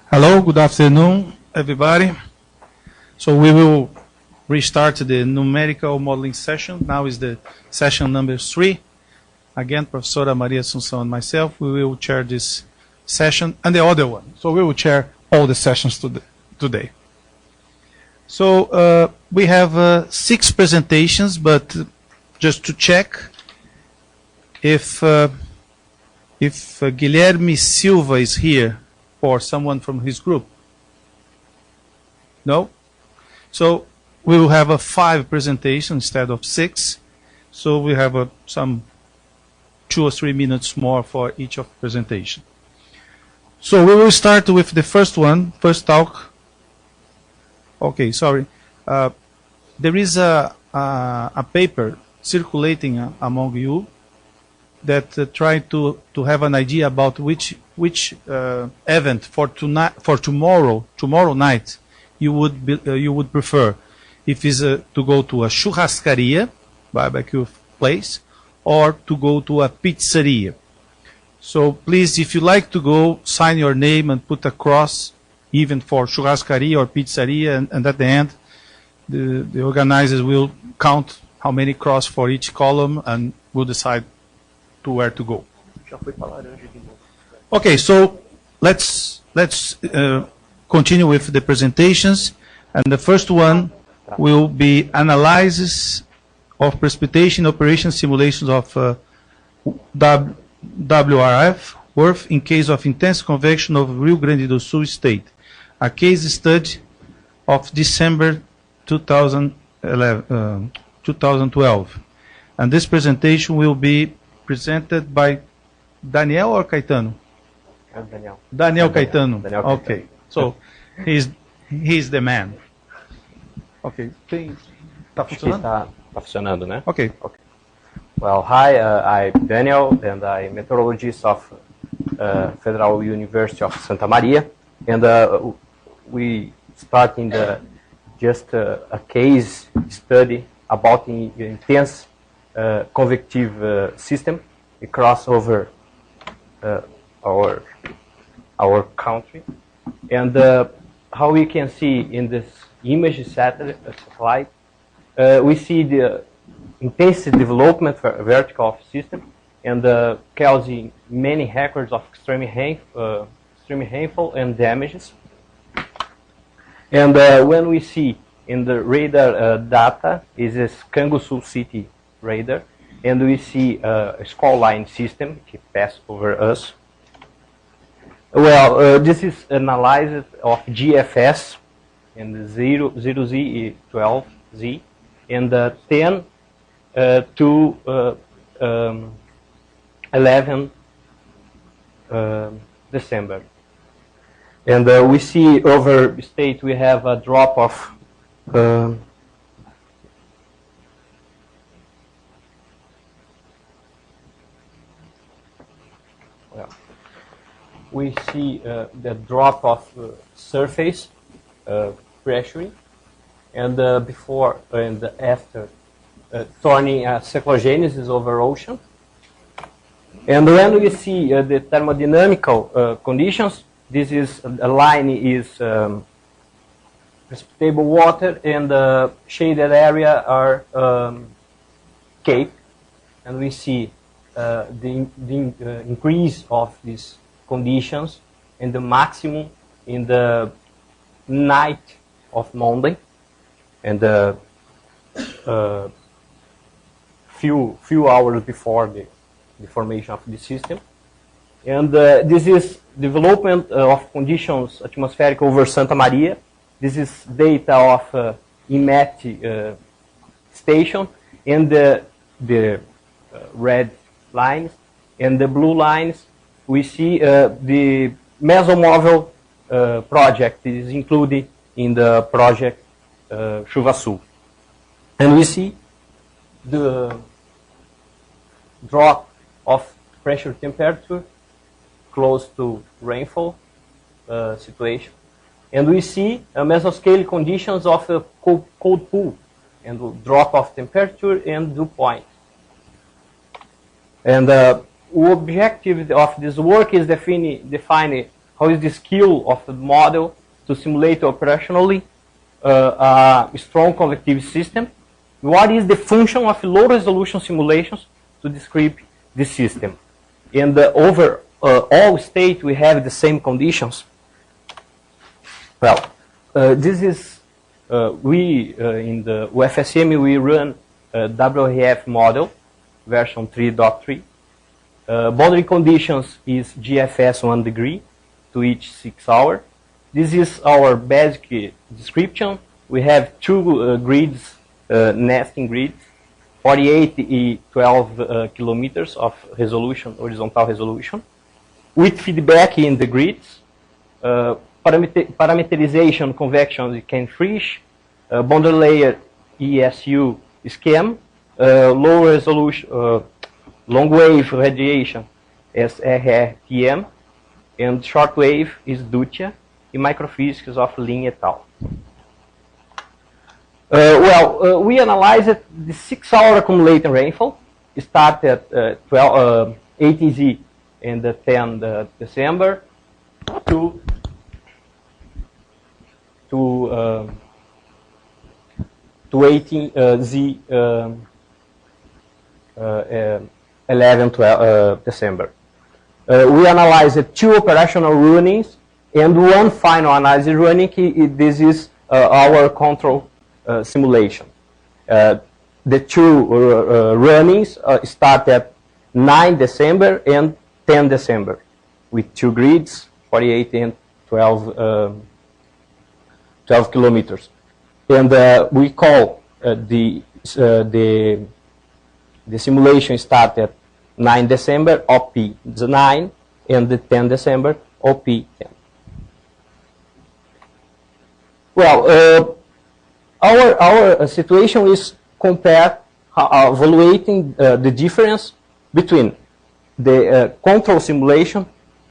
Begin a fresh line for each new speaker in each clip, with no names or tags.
Hello, good afternoon, everybody. So we will restart the numerical modeling session. Now is the session number 3. Again, Professora Maria Assunção and myself, we will chair this session and the other one. So we will chair all the sessions today. So we have 6 presentations, but just to check, if Guilherme Silva is here, or someone from his group? No? So we will have 5 presentations instead of 6. So we have some 2 or 3 minutes more for each of presentation. So we will start with the first one, first talk. Okay, sorry. There is a paper circulating among you that try to have an idea about which event for tomorrow night you would prefer, if it's to go to a churrascaria, barbecue place, or to go to a pizzeria. So please, if you like to go, sign your name and put a cross, even for churrascaria or pizzeria, and at the end the organizers will count how many cross for each column and will decide to where to go. Okay, so let's continue with the presentations, and the first one will be analysis of precipitation operation simulations of WRF in case of intense convection of Rio Grande do Sul state, a case study of December 2012, and this presentation will be presented by Daniel or Caetano? Daniel Caetano. Okay, so he's the man. Okay, tá funcionando?
Tá funcionando, né?
Okay.
Well, hi, I'm Daniel, and I'm meteorologist of Federal University of Santa Maria, and we starting just a case study about the intense convective system across over our country, and how we can see in this image satellite, we see the intensive development for vertical system, and causing many records of extreme rainfall and damages. And when we see in the radar data is this Canguçu City radar, and we see a squall line system that passed over us. Well, this is analysis of GFS and the 0Z, 12Z, and 10 to 11 December. And we see over state we have a drop of we see the drop of surface pressure, and before and after turning cyclogenesis over ocean. And when we see the thermodynamical conditions, this is a line is precipitable water, and the shaded area are cape, and we see the increase of these conditions and the maximum in the night of Monday, and few hours before the formation of the system. And this is development of conditions atmospheric over Santa Maria. This is data of IMET station, and the red lines and the blue lines. We see the mesomóvel project is included in the project Chuva Sul. And we see the drop of pressure temperature close to rainfall situation. And we see mesoscale conditions of a cold pool, and drop of temperature and dew point. And objective of this work is define how is the skill of the model to simulate operationally a strong convective system. What is the function of low-resolution simulations to describe the system? And over all state, we have the same conditions. Well, this is, in the UFSM, we run a WRF model, version 3.3. Boundary conditions is GFS 1 degree to each 6 hours. This is our basic description. We have two grids, nesting grids, 48 and 12 kilometers of resolution, horizontal resolution, with feedback in the grids, parameterization, convection, you can freeze, boundary layer ESU scheme, low resolution, long wave radiation SRRTM, and short wave is Dutia, and microphysics of Lin et al. We analyzed the 6-hour accumulated rainfall, started at 18Z and 10 December to 18Z 11 December. We analyzed 2 operational runnings and 1 final analysis running. This is our control simulation. The 2 runnings start at 9 December and 10 December with 2 grids, 48 and 12 kilometers. And we call the simulation start at 9 December, OP9, and the 10 December, OP10. Well, our situation is compare evaluating the difference between the control simulation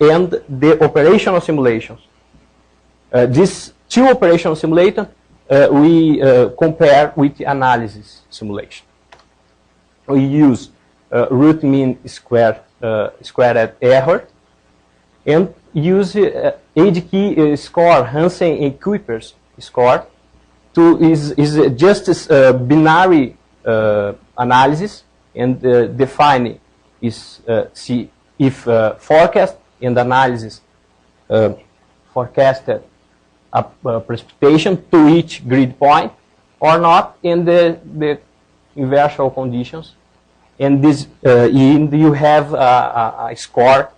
and the operational simulations. These 2 operational simulators we compare with the analysis simulation. We use root mean squared error and use age key score, Hansen and Kuiper's score, is just a binary analysis, and define is see if forecast and analysis forecasted a precipitation to each grid point or not in the inversal conditions, and this you have a score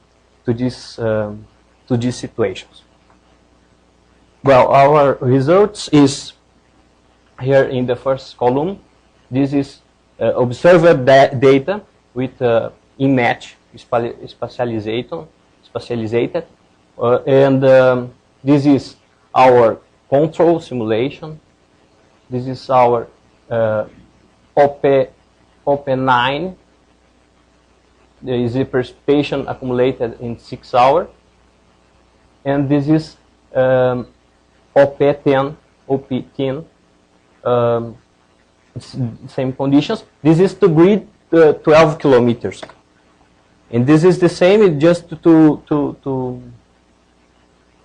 to these situations. Well, our results is here in the first column. This is observed data with in-match spatialization, and this is our control simulation. This is our OP9. There is a precipitation accumulated in 6 hours, and this is OP10. Same conditions. This is to grid 12 kilometers, and this is the same, just to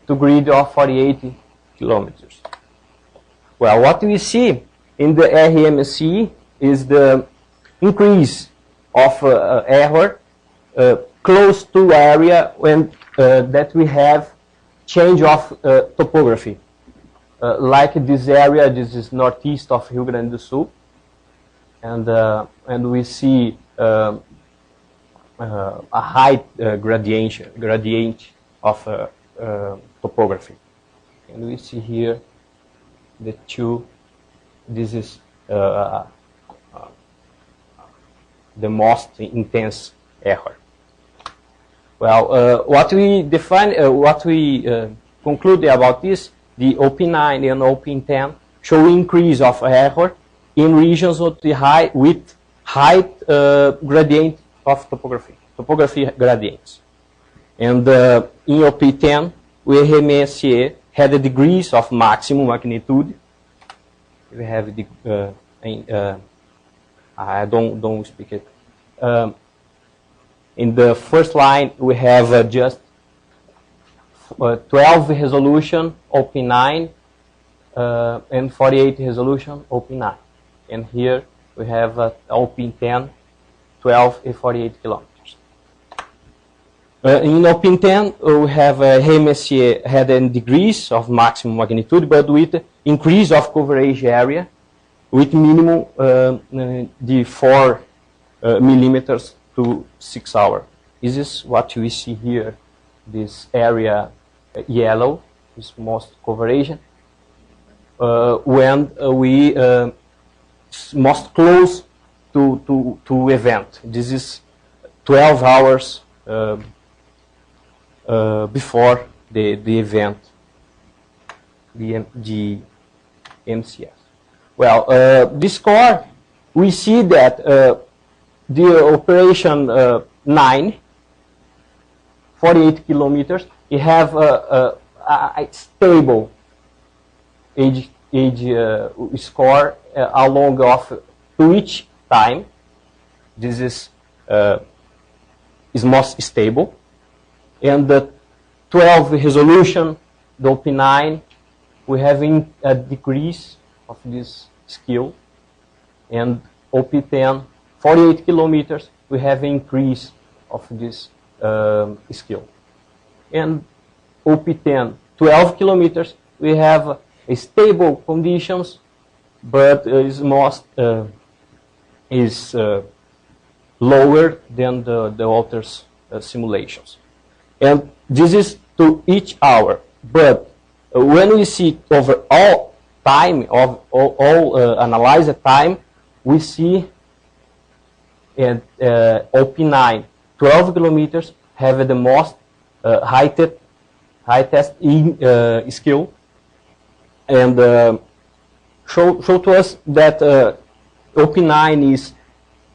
grid of 48 kilometers. Well, what we see in the RMC is the increase of error close to area when that we have change of topography. Like this area, this is northeast of Rio Grande do Sul, and we see a high gradient of topography, and we see here the 2. This is the most intense error. Well, what we define, what we conclude about this, the OP9 and OP10 show increase of error in regions with high gradient of topography gradients. And in OP10, RMSE had the degrees of maximum magnitude. We have the I don't speak it. In the first line, we have just 12 resolution OP9 and 48 resolution OP9. And here we have OP10, 12 and 48 kilometers. In OP10, we have Messier had in degrees of maximum magnitude, but with increase of coverage area, with minimum the 4 millimeters to 6 hours. This is what we see here. This area yellow is most coverage. When we most close to event. This is 12 hours before the event, the MCS. Well, this score, we see that the operation 9, 48 kilometers, it have a stable age score along of each time. This is most stable. And the 12 resolution, the OP9, we having a decrease of this skill. And OP10, 48 kilometers, we have an increase of this skill. And OP10, 12 kilometers, we have stable conditions, but is lower than the author's simulations. And this is to each hour. But when we see over all time, of all analyzed time, we see at OP9, 12 kilometers have the most highest skill, and show to us that OP9 is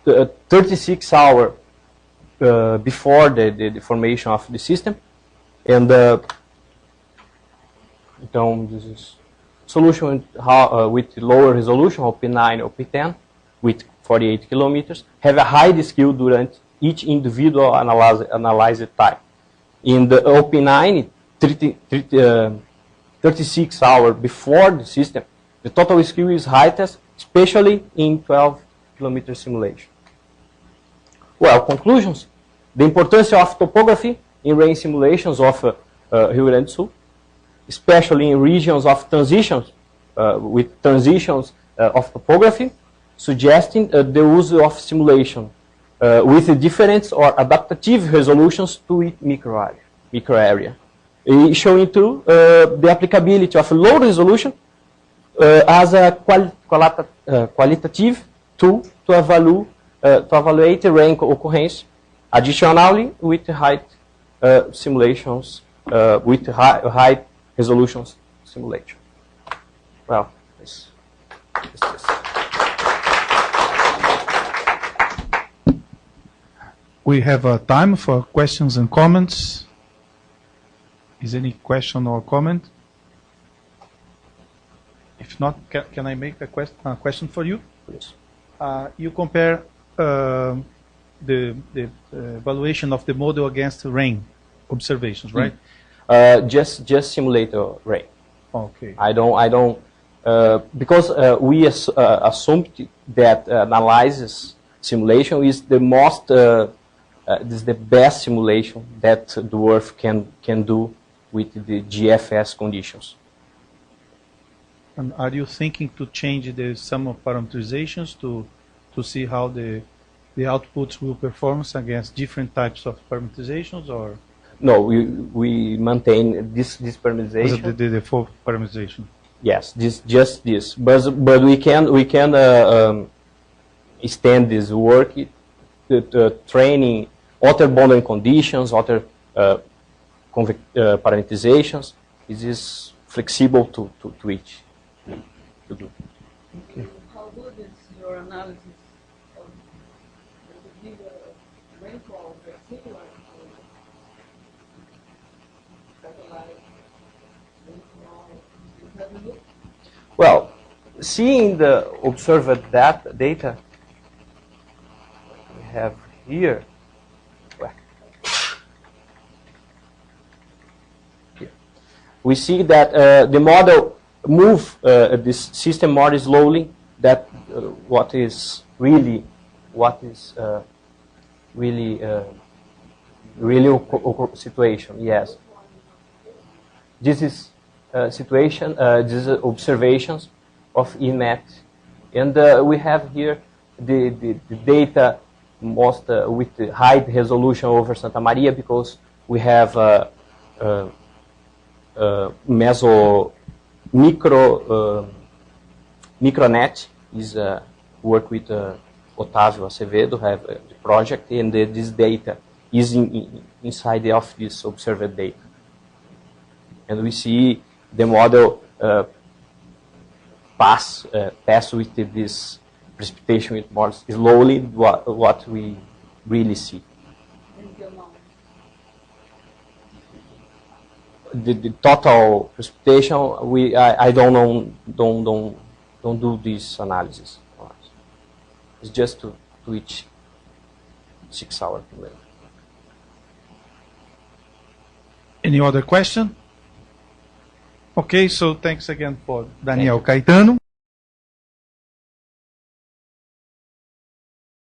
36 hours before the formation of the system, and então this is solution with lower resolution, OP9, OP10, with 48 kilometers, have a high skill during each individual analyzed time. In the OP9, 36 hours before the system, the total skill is highest, especially in 12 kilometer simulation. Well, conclusions. The importance of topography in rain simulations of Rio Grande do Sul, especially in regions of transitions, with transitions of topography, suggesting the use of simulation with different or adaptive resolutions to each micro area. Showing too the applicability of low resolution as a qualitative tool to evaluate rain occurrence. Additionally, with high simulations, with high resolutions simulation. Well, this is.
We have time for questions and comments. Is any question or comment? If not, can I make a question for you?
Yes.
You compare the evaluation of the model against rain observations, right?
Just simulator rain.
Okay.
I don't because we assumed that analysis simulation is the most this is the best simulation that the WRF can do with the GFS conditions.
And are you thinking to change the sum of parameterizations to see how the outputs will perform against different types of parameterizations, or?
No, we maintain this parameterization.
The default parameterization.
Yes, just this. But we can extend this work to training other boundary conditions, other parameterizations. It is flexible to each. To do.
Okay. How good is your analysis of the rainfall particular satellite rainfall? Have you looked?
Well, seeing the observed data we have here, well, we see that the model move this system more slowly than what is really situation. Yes, this is situation. These are observations of EMAT, and we have here the data most with the high resolution over Santa Maria, because we have micronet is work with Otávio Acevedo, have the project, and this data is inside of this observed data. And we see the model pass with this precipitation with more slowly what we really see. The total precipitation, I don't do this analysis. It's just to each 6 hours.
Any other question? Okay, so thanks again for Daniel Caetano.